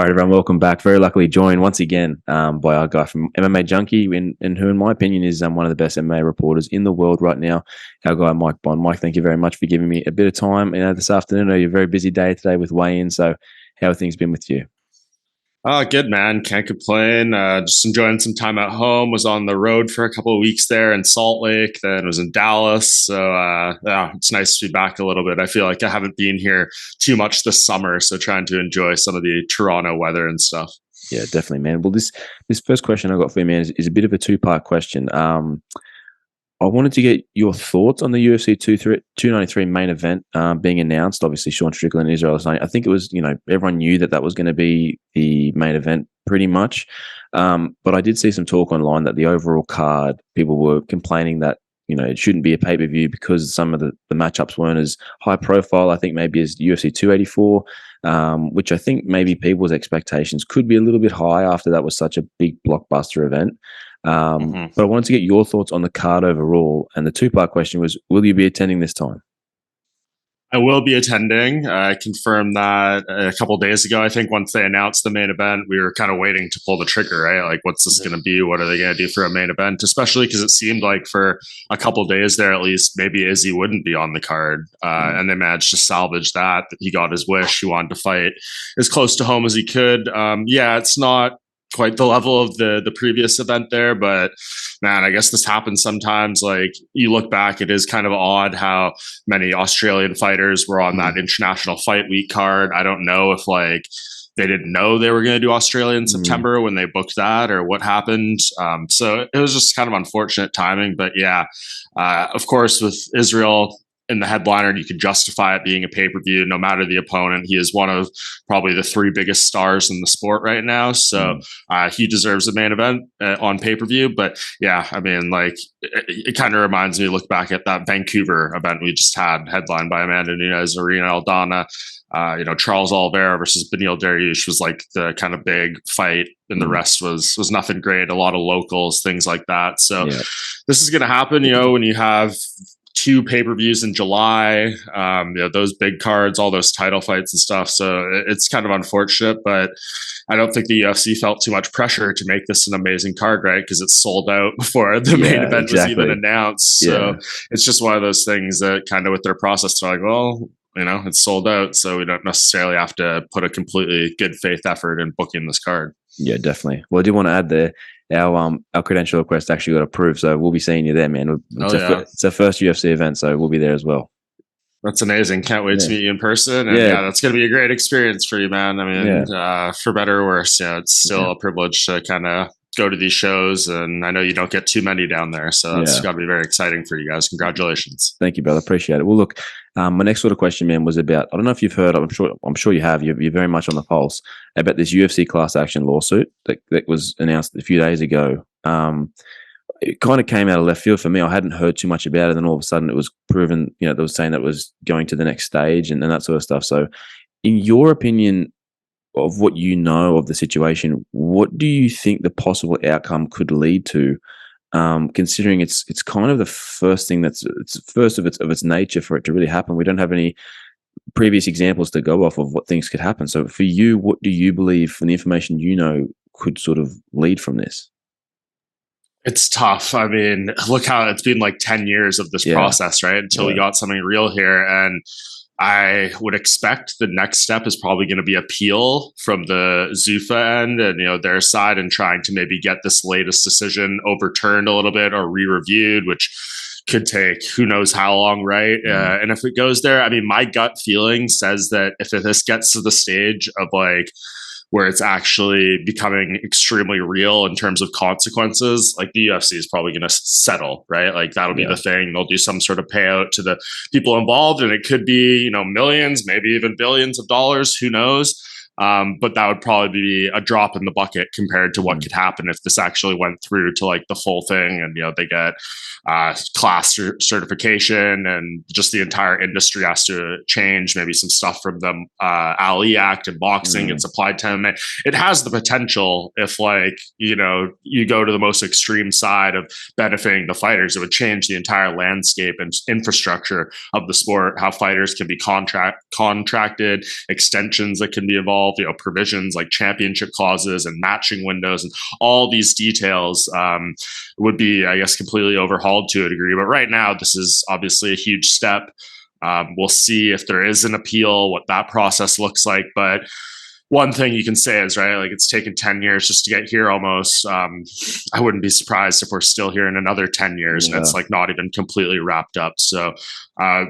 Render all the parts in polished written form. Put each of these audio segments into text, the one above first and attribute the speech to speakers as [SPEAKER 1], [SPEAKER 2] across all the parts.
[SPEAKER 1] All right, everyone, welcome back. Very luckily joined once again by our guy from MMA Junkie, and who, in my opinion, is one of the best MMA reporters in the world right now, our guy, Mike Bohn. Mike, thank you very much for giving me a bit of time this afternoon. I know you're a very busy day today with weigh-in, so how have things been with you?
[SPEAKER 2] Oh, good, man. Can't complain. Just enjoying some time at home. Was on the road for a couple of weeks there in Salt Lake, then was in Dallas. So, yeah, it's nice to be back a little bit. I feel like I haven't been here too much this summer, so trying to enjoy some of the Toronto weather and stuff.
[SPEAKER 1] Yeah, definitely, man. Well, this first question I got for you, man, is a bit of a two-part question. I wanted to get your thoughts on the UFC 293 main event being announced. Obviously, Sean Strickland and Israel Adesanya. I think it was, everyone knew that was going to be the main event pretty much. But I did see some talk online that the overall card, people were complaining that, it shouldn't be a pay-per-view because some of the matchups weren't as high profile, I think maybe as UFC 284, which I think maybe people's expectations could be a little bit high after that was such a big blockbuster event. But I wanted to get your thoughts on the card overall. And the two-part question was, will you be attending this time?
[SPEAKER 2] I will be attending. I confirmed that a couple of days ago. I think once they announced the main event, we were kind of waiting to pull the trigger, right? Like, what's this going to be? What are they going to do for a main event? Especially because it seemed like for a couple of days there, at least, maybe Izzy wouldn't be on the card. And they managed to salvage that. He got his wish. He wanted to fight as close to home as he could. Yeah, it's not quite the level of the previous event there, but man, I guess this happens sometimes. Like, you look back, it is kind of odd how many Australian fighters were on that International Fight Week card. I don't know if they didn't know they were going to do Australia in September when they booked that, or what happened. So it was just kind of unfortunate timing. But yeah, of course, with Israel in the headliner, you could justify it being a pay-per-view no matter the opponent. He is one of probably the three biggest stars in the sport right now, so he deserves a main event on pay-per-view. But yeah, I mean, like, it kind of reminds me, look back at that Vancouver event we just had, headlined by Amanda Nunes, Arena Aldana. Charles Oliveira versus Beneil Dariush was like the kind of big fight, and the rest was nothing great. A lot of locals, things like that. So this is going to happen, when you have two pay-per-views in July, those big cards, all those title fights and stuff. So it's kind of unfortunate, but I don't think the UFC felt too much pressure to make this an amazing card, right? Because it's sold out before the main event was even announced. So it's just one of those things that kind of with their process, they're like, well, it's sold out, so we don't necessarily have to put a completely good faith effort in booking this card.
[SPEAKER 1] Yeah, definitely. Well, I do want to add there, our credential request actually got approved, so we'll be seeing you there, man. It's our first UFC event, so we'll be there as well.
[SPEAKER 2] That's amazing. Can't wait to meet you in person. And that's going to be a great experience for you, man. I mean, for better or worse, it's still a privilege to kind of go to these shows, and I know you don't get too many down there, so that's got to be very exciting for you guys. Congratulations.
[SPEAKER 1] Thank you, brother. Appreciate it. Well, look, my next sort of question, man, was about, I don't know if you've heard, I'm sure you have, you're very much on the pulse about this UFC class action lawsuit that was announced a few days ago. It kind of came out of left field for me. I hadn't heard too much about it, and all of a sudden it was proven, they were saying that it was going to the next stage and that sort of stuff. So in your opinion, of what you know of the situation, what do you think the possible outcome could lead to? Considering it's kind of the first thing it's first of its nature for it to really happen. We don't have any previous examples to go off of what things could happen. So for you, what do you believe, from the information could sort of lead from this?
[SPEAKER 2] It's tough. I mean, look how it's been like 10 years of this process, right? Until we got something real here. And I would expect the next step is probably going to be appeal from the Zuffa end and, their side, and trying to maybe get this latest decision overturned a little bit or re-reviewed, which could take who knows how long, right? And if it goes there, I mean, my gut feeling says that if this gets to the stage of where it's actually becoming extremely real in terms of consequences, like, the UFC is probably going to settle, right? Like, that'll be the thing. They'll do some sort of payout to the people involved, and it could be, millions, maybe even billions of dollars, who knows? But that would probably be a drop in the bucket compared to what could happen if this actually went through to like the full thing, and they get class certification, and just the entire industry has to change. Maybe some stuff from the Ali Act and boxing gets applied to MMA. It has the potential, if you go to the most extreme side of benefiting the fighters, it would change the entire landscape and infrastructure of the sport. How fighters can be contracted, extensions that can be involved. involve, provisions like championship clauses and matching windows and all these details would be, I guess, completely overhauled to a degree. But right now, this is obviously a huge step. We'll see if there is an appeal, what that process looks like. But one thing you can say is, right, like it's taken 10 years just to get here almost. I wouldn't be surprised if we're still here in another 10 years and it's like not even completely wrapped up. So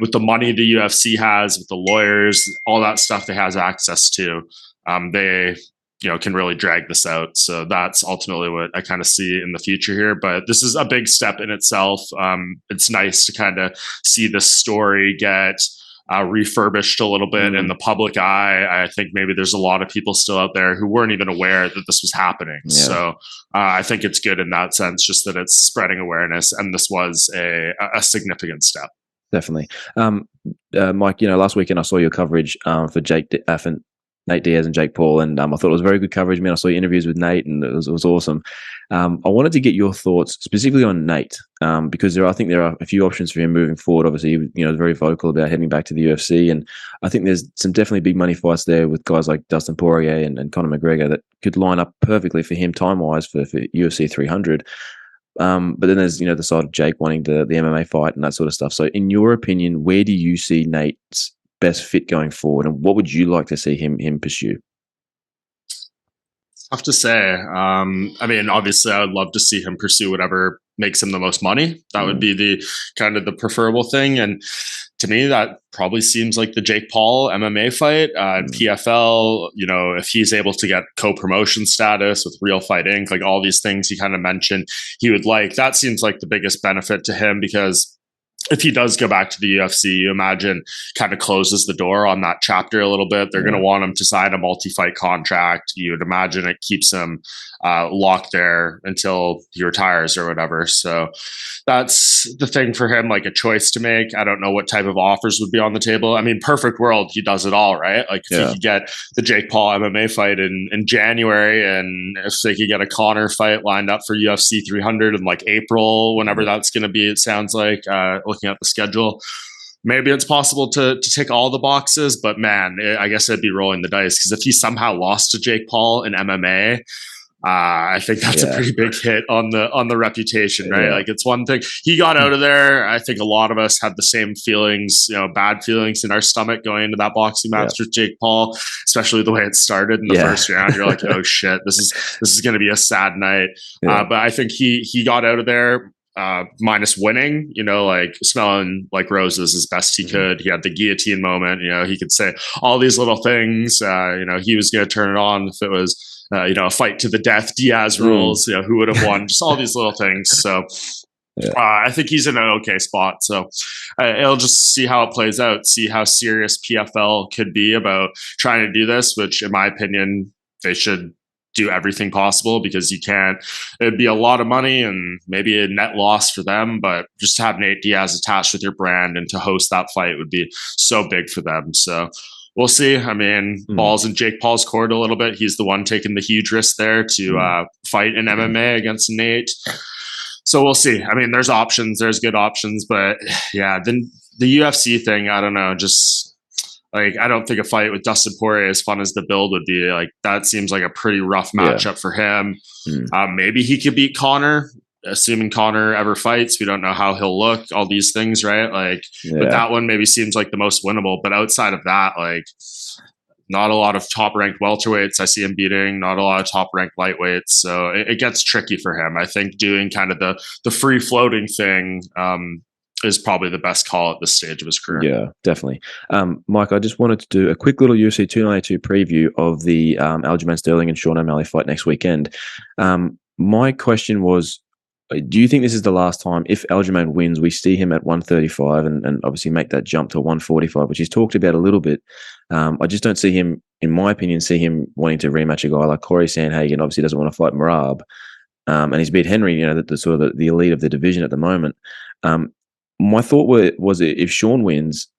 [SPEAKER 2] with the money the UFC has, with the lawyers, all that stuff they has access to, they can really drag this out. So that's ultimately what I kind of see in the future here. But this is a big step in itself. It's nice to kind of see this story get refurbished a little bit in the public eye. I think maybe there's a lot of people still out there who weren't even aware that this was happening. Yeah. So I think it's good in that sense, just that it's spreading awareness, and this was a significant step.
[SPEAKER 1] Definitely. Mike, last weekend I saw your coverage for Nate Diaz and Jake Paul, and I thought it was very good coverage, man. I saw your interviews with Nate, and it was awesome. I wanted to get your thoughts specifically on Nate, because I think there are a few options for him moving forward. Obviously, he very vocal about heading back to the UFC, and I think there's some definitely big money fights there with guys like Dustin Poirier and Conor McGregor that could line up perfectly for him time-wise for UFC 300. But then there's the side of Jake wanting the MMA fight and that sort of stuff. So in your opinion, where do you see Nate's best fit going forward, and what would you like to see him pursue?
[SPEAKER 2] Tough to say. I mean, obviously, I would love to see him pursue whatever makes him the most money. That would be the kind of the preferable thing. And to me, that probably seems like the Jake Paul MMA fight. PFL, if he's able to get co-promotion status with Real Fight Inc., like all these things he kind of mentioned he would like, that seems like the biggest benefit to him, because if he does go back to the UFC, you imagine kind of closes the door on that chapter a little bit. They're going to want him to sign a multi-fight contract. You would imagine it keeps him locked there until he retires or whatever. So that's the thing for him, like a choice to make. I don't know what type of offers would be on the table. I mean, perfect world, he does it all, right? Like if he could get the Jake Paul MMA fight in January, and if they could get a Conor fight lined up for UFC 300 in like April, whenever that's going to be, it sounds like, looking at the schedule, maybe it's possible to tick all the boxes. But man, I guess I'd be rolling the dice, because if he somehow lost to Jake Paul in MMA, I think that's a pretty big hit on the reputation, right? Like it's one thing he got out of there. I think a lot of us had the same feelings, bad feelings in our stomach going into that boxing match with Jake Paul, especially the way it started in the first round. You're like, oh shit, this is going to be a sad night. But I think he got out of there minus winning, like smelling like roses as best he could. He had the guillotine moment. He could say all these little things. He was going to turn it on if it was a fight to the death, Diaz rules, who would have won, just all these little things. So I think he's in an okay spot. So it'll just see how it plays out, see how serious PFL could be about trying to do this, which in my opinion, they should do everything possible, because it'd be a lot of money and maybe a net loss for them, but just to have Nate Diaz attached with your brand and to host that fight would be so big for them. So we'll see. I mean, ball's in Jake Paul's court a little bit. He's the one taking the huge risk there to fight in MMA against Nate. So we'll see. I mean, there's options. There's good options. But yeah, then the UFC thing, I don't know. Just like, I don't think a fight with Dustin Poirier, as fun as the build would be, like that seems like a pretty rough matchup for him. Maybe he could beat Conor, assuming Conor ever fights. We don't know how he'll look, all these things, right? Like, but that one maybe seems like the most winnable. But outside of that, like, not a lot of top-ranked welterweights I see him beating, not a lot of top-ranked lightweights. So it gets tricky for him. I think doing kind of the free-floating thing is probably the best call at this stage of his career.
[SPEAKER 1] Yeah, definitely. Mike, I just wanted to do a quick little UFC 292 preview of the Aljamain Sterling and Sean O'Malley fight next weekend. My question was, do you think this is the last time, if Aljamain wins, we see him at 135 and obviously make that jump to 145, which he's talked about a little bit? I just don't see him, in my opinion, wanting to rematch a guy like Corey Sandhagen. Obviously doesn't want to fight Merab. And he's beat Henry, the sort of the elite of the division at the moment. My thought was if Sean wins,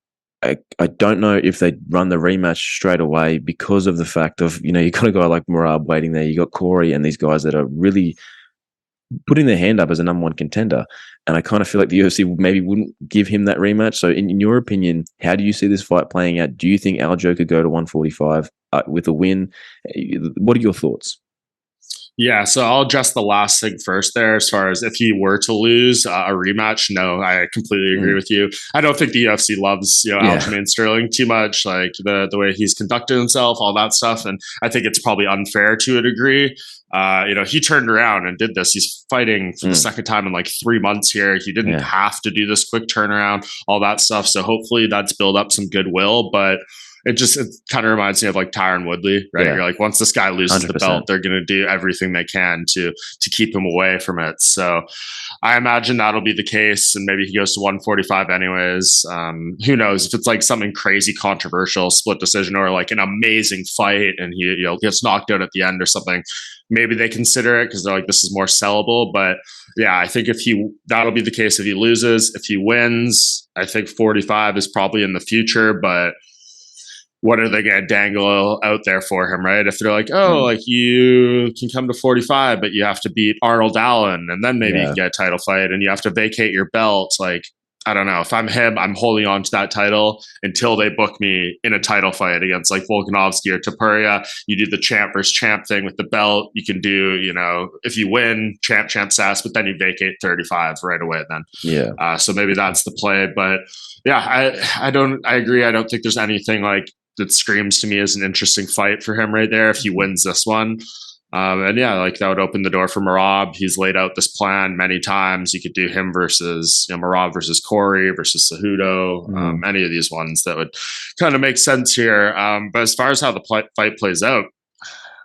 [SPEAKER 1] I don't know if they run the rematch straight away, because of the fact of, you got a guy like Merab waiting there. You got Corey and these guys that are really putting their hand up as a number one contender. And I kind of feel like the UFC maybe wouldn't give him that rematch. So in your opinion, how do you see this fight playing out? Do you think Aljo could go to 145 with a win. What are your thoughts?
[SPEAKER 2] Yeah, so I'll address the last thing first there. As far as if he were to lose a rematch, no, I completely agree with you. I don't think the UFC loves Aljamain Sterling too much, like the way he's conducted himself, all that stuff, and I think it's probably unfair to a degree. He turned around and did this. He's fighting for the second time in like 3 months here. He didn't have to do this quick turnaround, all that stuff. So hopefully that's built up some goodwill, but it kind of reminds me of like Tyron Woodley, right? Yeah. You're like, once this guy loses 100%. The belt, they're going to do everything they can to keep him away from it. So I imagine that'll be the case, and maybe he goes to 145 anyways. Who knows if it's like something crazy controversial, split decision, or like an amazing fight and he gets knocked out at the end or something. Maybe they consider it because they're like, this is more sellable. But yeah, I think that'll be the case if he loses. If he wins, I think 45 is probably in the future, but what are they going to dangle out there for him, right? If they're like, like you can come to 45, but you have to beat Arnold Allen, and then maybe you can get a title fight, and you have to vacate your belt. Like, I don't know. If I'm him, I'm holding on to that title until they book me in a title fight against like Volkanovski or Topuria. You do the champ versus champ thing with the belt. You can do, if you win, champ status, but then you vacate 35 right away then.
[SPEAKER 1] Yeah.
[SPEAKER 2] So maybe that's the play. But yeah, I agree. I don't think there's anything like that screams to me as an interesting fight for him right there if he wins this one. And yeah, like that would open the door for Merab. He's laid out this plan many times. You could do him versus Merab versus Corey versus Cejudo, any of these ones that would kind of make sense here. But as far as how the fight plays out,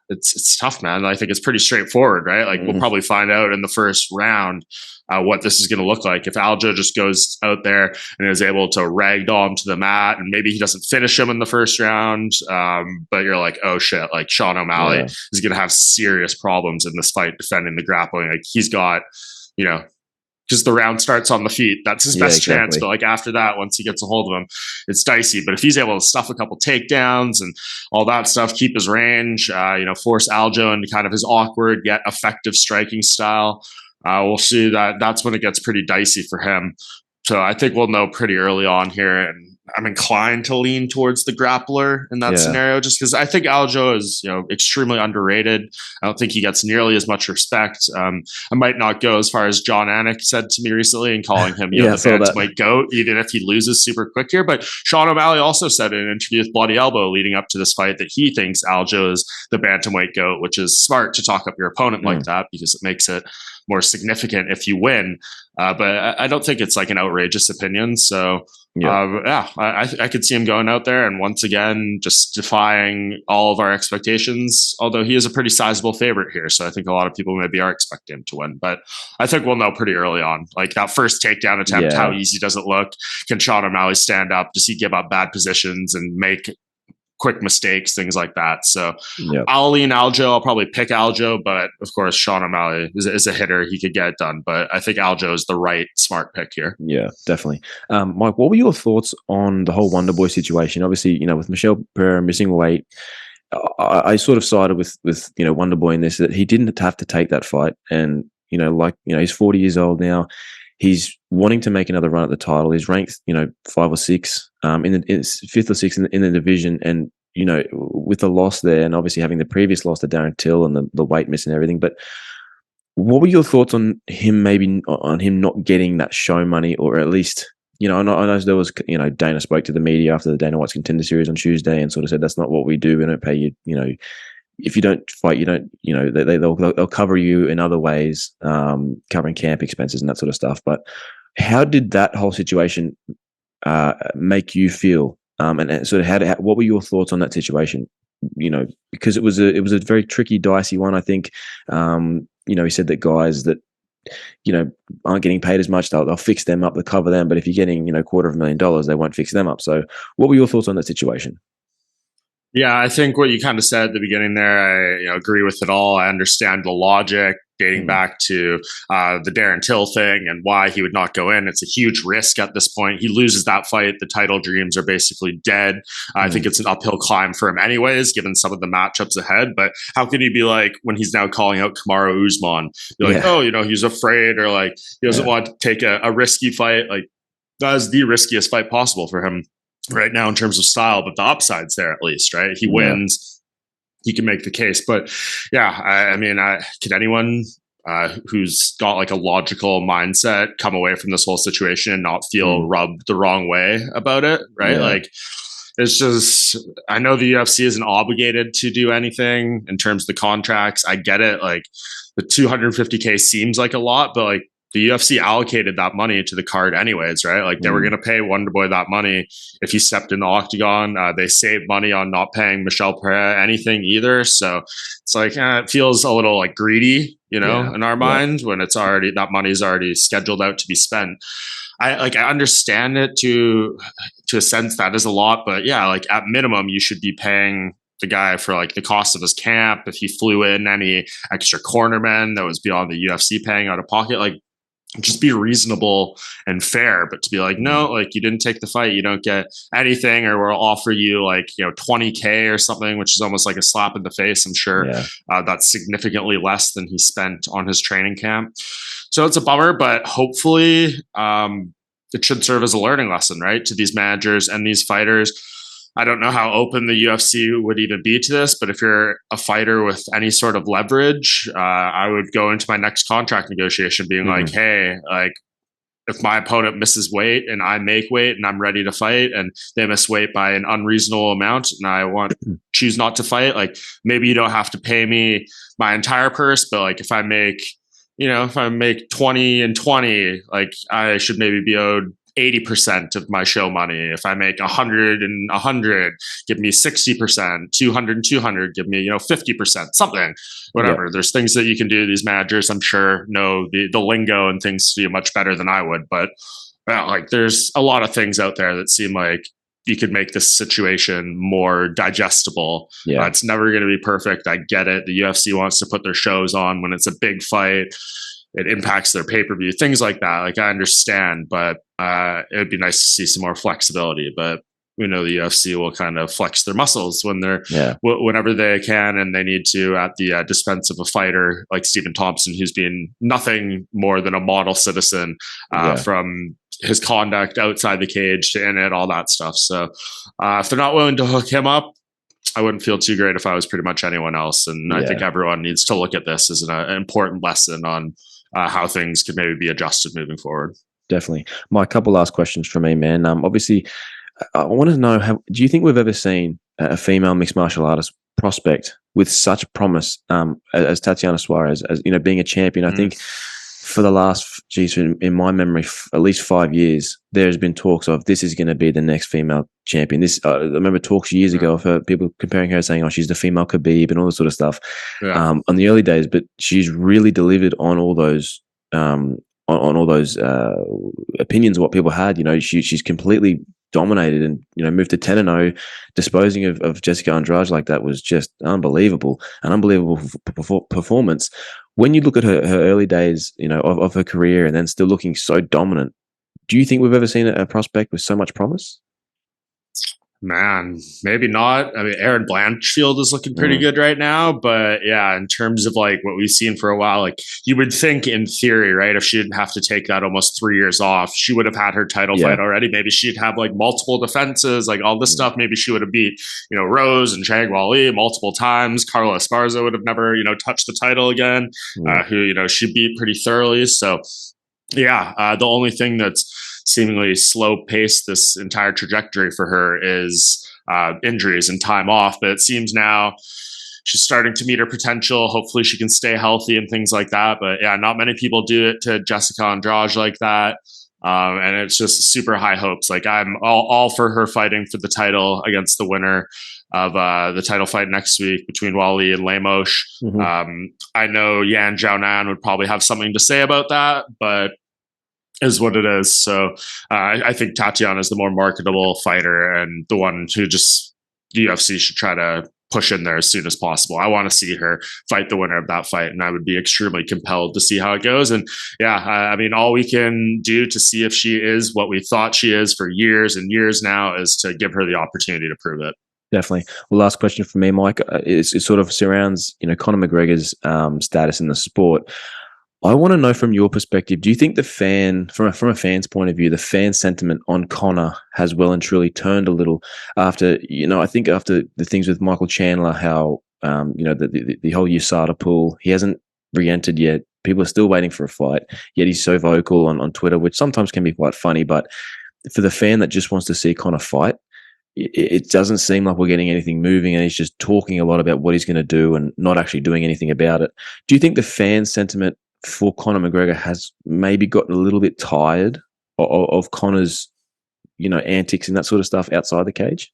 [SPEAKER 2] it's tough, man. I think it's pretty straightforward, right? Like we'll probably find out in the first round what this is going to look like. If Aljo just goes out there and is able to ragdoll him to the mat, and maybe he doesn't finish him in the first round, but you're like, oh shit, like Sean O'Malley is going to have serious problems in this fight defending the grappling. Like he's got, because the round starts on the feet. That's his best chance. But like after that, once he gets a hold of him, it's dicey. But if he's able to stuff a couple takedowns and all that stuff, keep his range, force Aljo into kind of his awkward yet effective striking style, we'll see that's when it gets pretty dicey for him. So I think we'll know pretty early on here, and I'm inclined to lean towards the grappler in that scenario, just because I think Aljo is extremely underrated. I don't think he gets nearly as much respect. I might not go as far as John Anik said to me recently and calling him the bantamweight GOAT, even if he loses super quick here. But Sean O'Malley also said in an interview with Bloody Elbow leading up to this fight that he thinks Aljo is the bantamweight GOAT, which is smart to talk up your opponent like that because it makes it more significant if you win. But I don't think it's like an outrageous opinion. So I could see him going out there and once again just defying all of our expectations, although he is a pretty sizable favorite here. So I think a lot of people maybe are expecting him to win. But I think we'll know pretty early on. Like that first takedown attempt, how easy does it look? Can Sean O'Malley stand up? Does he give up bad positions and make quick mistakes, things like that? So I'll lean Aljo. I'll probably pick Aljo, but of course Sean O'Malley is a hitter. He could get it done, but I think Aljo is the right smart pick here.
[SPEAKER 1] Yeah, definitely. Mike, what were your thoughts on the whole Wonderboy situation? Obviously, with Michel Pereira missing weight, I sort of sided with Wonderboy in this, that he didn't have to take that fight. And he's 40 years old now. He's wanting to make another run at the title. He's ranked, 5 or 6, in the 5th or 6th in the division. And, with the loss there, and obviously having the previous loss to Darren Till and the weight miss and everything. But what were your thoughts on him, maybe on him not getting that show money, or at least, I know there was, Dana spoke to the media after the Dana White's Contender Series on Tuesday and sort of said, that's not what we do. We don't pay you, if you don't fight, you don't, they'll cover you in other ways, covering camp expenses and that sort of stuff. But how did that whole situation make you feel? And sort of what were your thoughts on that situation? Because it was a very tricky, dicey one. I think, he said that guys that, aren't getting paid as much, they'll fix them up, they'll cover them. But if you're getting, $250,000, they won't fix them up. So what were your thoughts on that situation?
[SPEAKER 2] Yeah, I think what you kind of said at the beginning there, I agree with it all. I understand the logic dating back to the Darren Till thing and why he would not go in. It's a huge risk at this point. He loses that fight. The title dreams are basically dead. I think it's an uphill climb for him anyways, given some of the matchups ahead. But how can he be like, when he's now calling out Kamaru Usman, be like, he's afraid, or like he doesn't want to take a risky fight. Like that is the riskiest fight possible for him right now in terms of style, but the upside's there at least, right? He wins. he can make the case. But yeah, I mean, could anyone who's got like a logical mindset come away from this whole situation and not feel rubbed the wrong way about it, right?
[SPEAKER 1] Yeah.
[SPEAKER 2] Like, it's just, I know the UFC isn't obligated to do anything in terms of the contracts. I get it. Like, the 250K seems like a lot, but like, the UFC allocated that money to the card anyways, right? Like, they were going to pay Wonderboy that money if he stepped in the octagon. They saved money on not paying Michel Pereira anything either. So it's like, it feels a little like greedy, in our mind when it's already, that money's already scheduled out to be spent. I understand it to a sense that is a lot, but yeah, like at minimum, you should be paying the guy for like the cost of his camp. If he flew in any extra cornermen that was beyond the UFC paying out of pocket, like, just be reasonable and fair. But to be like, no, like, you didn't take the fight, you don't get anything, or we'll offer you like, 20K or something, which is almost like a slap in the face. I'm sure that's significantly less than he spent on his training camp. So it's a bummer, but hopefully it should serve as a learning lesson, right, to these managers and these fighters. I don't know how open the UFC would even be to this, but if you're a fighter with any sort of leverage, I would go into my next contract negotiation being like, hey, like, if my opponent misses weight and I make weight and I'm ready to fight and they miss weight by an unreasonable amount and I choose not to fight, like, maybe you don't have to pay me my entire purse, but like, if I make 20 and 20, like, I should maybe be owed 80% of my show money. If I make 100 and 100, give me 60%, 200 and 200, give me, 50%, something, whatever. Yeah. There's things that you can do. These managers, I'm sure, know the lingo and things to do much better than I would. But like, there's a lot of things out there that seem like you could make this situation more digestible. Yeah. It's never going to be perfect. I get it. The UFC wants to put their shows on when it's a big fight. It impacts their pay-per-view, things like that. Like, I understand, but it would be nice to see some more flexibility. But we know the UFC will kind of flex their muscles when they're whenever they can, and they need to at the dispense of a fighter like Stephen Thompson, who's been nothing more than a model citizen from his conduct outside the cage to in it, all that stuff. So if they're not willing to hook him up, I wouldn't feel too great if I was pretty much anyone else. And I think everyone needs to look at this as an important lesson on how things could maybe be adjusted moving forward.
[SPEAKER 1] Definitely. My couple last questions from me, man. Obviously, I want to know, do you think we've ever seen a female mixed martial artist prospect with such promise as Tatiana Suarez, as being a champion? I think for the last, in my memory, at least 5 years, there's been talks of this is going to be the next female champion. This I remember talks years ago of her, people comparing her, saying, "Oh, she's the female Khabib" and all this sort of stuff. Yeah. On the early days, but she's really delivered on all those on all those opinions of what people had. She's completely dominated and moved to 10-0, disposing of Jessica Andrade like that was just unbelievable, an unbelievable performance. When you look at her early days, of her career, and then still looking so dominant, do you think we've ever seen a prospect with so much promise?
[SPEAKER 2] Man, maybe not. I mean, Aaron Blanchfield is looking pretty good right now, but yeah, in terms of like what we've seen for a while, like, you would think in theory, right, if she didn't have to take that almost 3 years off, she would have had her title fight already. Maybe she'd have like multiple defenses, like all this stuff. Maybe she would have beat, Rose and Chang Wali multiple times. Carla Esparza would have never, touched the title again, who, she beat pretty thoroughly. So yeah, the only thing that's seemingly slow paced this entire trajectory for her is injuries and time off. But it seems now she's starting to meet her potential. Hopefully she can stay healthy and things like that. But yeah, not many people do it to Jessica Andrade like that. And it's just super high hopes. Like, I'm all for her fighting for the title against the winner of the title fight next week between Wally and Lemos. I know Yan Jiaonan would probably have something to say about that, but is what it is. So I think Tatiana is the more marketable fighter and the one who just the UFC should try to push in there as soon as possible. I want to see her fight the winner of that fight, and I would be extremely compelled to see how it goes. And yeah, I mean, all we can do to see if she is what we thought she is for years and years now is to give her the opportunity to prove it.
[SPEAKER 1] Definitely. Well, last question for me, Mike, it sort of surrounds, Conor McGregor's status in the sport. I want to know from your perspective, do you think from a fan's point of view, the fan sentiment on Conor has well and truly turned a little after, I think after the things with Michael Chandler, how the whole USADA pool. He hasn't re-entered yet. People are still waiting for a fight, yet he's so vocal on Twitter, which sometimes can be quite funny. But for the fan that just wants to see Conor fight, it doesn't seem like we're getting anything moving, and he's just talking a lot about what he's going to do and not actually doing anything about it. Do you think the fan sentiment for Conor McGregor has maybe gotten a little bit tired of Conor's, antics and that sort of stuff outside the cage?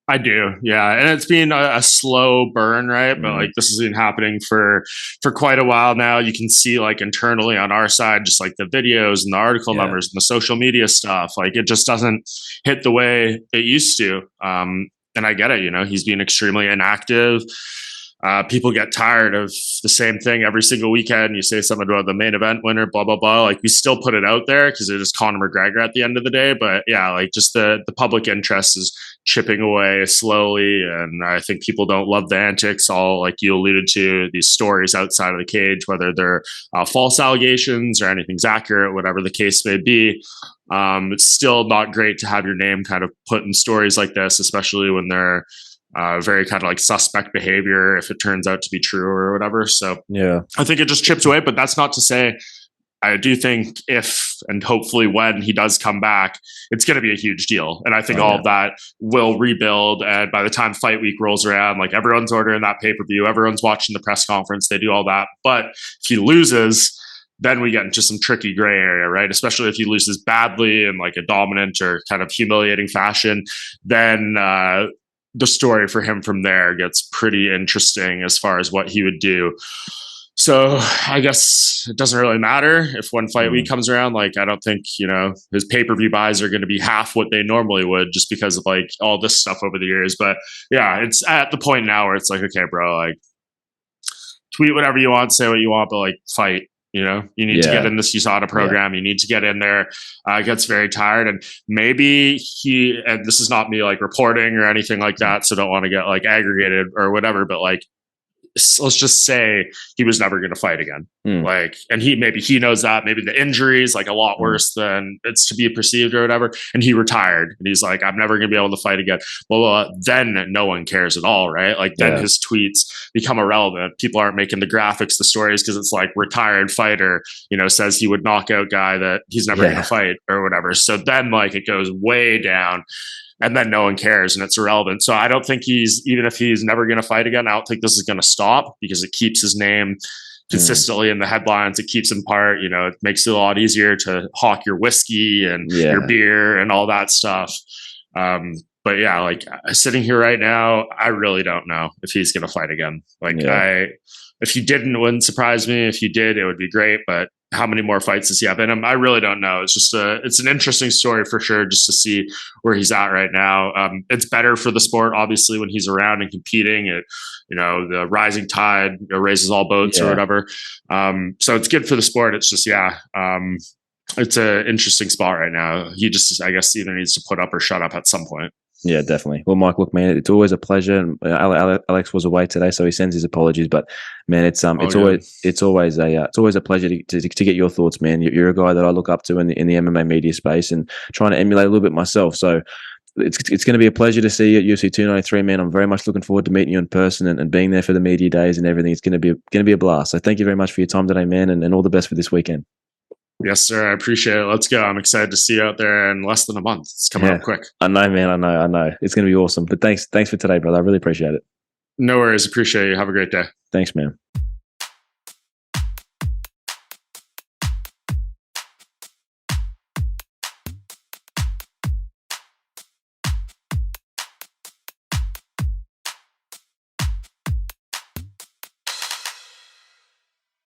[SPEAKER 2] I do, yeah, and it's been a slow burn, right? But like this has been happening for quite a while now. You can see like internally on our side, just like the videos and the article numbers and the social media stuff. Like it just doesn't hit the way it used to. And I get it. He's been extremely inactive. People get tired of the same thing every single weekend. You say something about the main event winner, blah, blah, blah. Like we still put it out there because it is Conor McGregor at the end of the day. But yeah, like just the public interest is chipping away slowly. And I think people don't love the antics, all like you alluded to, these stories outside of the cage, whether they're false allegations or anything's accurate, whatever the case may be. It's still not great to have your name kind of put in stories like this, especially when they're very kind of like suspect behavior if it turns out to be true or whatever. So yeah, I think it just chips away, but that's not to say I do think if and hopefully when he does come back, it's going to be a huge deal. And I think all of that will rebuild. And by the time fight week rolls around, like everyone's ordering that pay-per-view, everyone's watching the press conference, they do all that. But if he loses, then we get into some tricky gray area, right? Especially if he loses badly in like a dominant or kind of humiliating fashion, then the story for him from there gets pretty interesting as far as what he would do. So I guess it doesn't really matter if when fight week comes around. Like I don't think his pay-per-view buys are going to be half what they normally would just because of like all this stuff over the years. But yeah, it's at the point now where it's like, okay, bro, like tweet whatever you want, say what you want, but like fight. You need to get in this USADA program. You need to get in there. Gets very tired. And maybe and this is not me like reporting or anything like that, so don't want to get like aggregated or whatever, but like, let's just say he was never going to fight again. Like, and he knows that maybe the injury is like a lot worse than it's to be perceived or whatever. And he retired and he's like, I'm never going to be able to fight again. Well, then no one cares at all. Right. Like then his tweets become irrelevant. People aren't making the graphics, the stories, because it's like retired fighter, says he would knock out guy that he's never going to fight or whatever. So then like it goes way down. And then no one cares and it's irrelevant. So I don't think even if he's never going to fight again, I don't think this is going to stop because it keeps his name consistently in the headlines. It keeps him part, it makes it a lot easier to hawk your whiskey and your beer and all that stuff. But yeah, like sitting here right now, I really don't know if he's going to fight again. Like if he didn't, it wouldn't surprise me. If he did, it would be great. But how many more fights does he have in him? I really don't know. It's just it's an interesting story for sure, just to see where he's at right now. It's better for the sport, obviously, when he's around and competing. The rising tide raises all boats or whatever. So it's good for the sport. It's just, it's an interesting spot right now. He just, I guess, either needs to put up or shut up at some point.
[SPEAKER 1] Yeah, definitely. Well, Mike, look, man, it's always a pleasure. And Alex was away today, so he sends his apologies. But man, it's always a pleasure to get your thoughts, man. You're a guy that I look up to in the MMA media space and trying to emulate a little bit myself. So it's going to be a pleasure to see you at UFC 293, man. I'm very much looking forward to meeting you in person and being there for the media days and everything. It's going to be a blast. So thank you very much for your time today, man, and all the best for this weekend.
[SPEAKER 2] Yes, sir. I appreciate it. Let's go. I'm excited to see you out there in less than a month. It's coming up quick.
[SPEAKER 1] I know, man. I know. It's going to be awesome. But thanks for today, brother. I really appreciate it.
[SPEAKER 2] No worries. Appreciate you. Have a great day.
[SPEAKER 1] Thanks, man.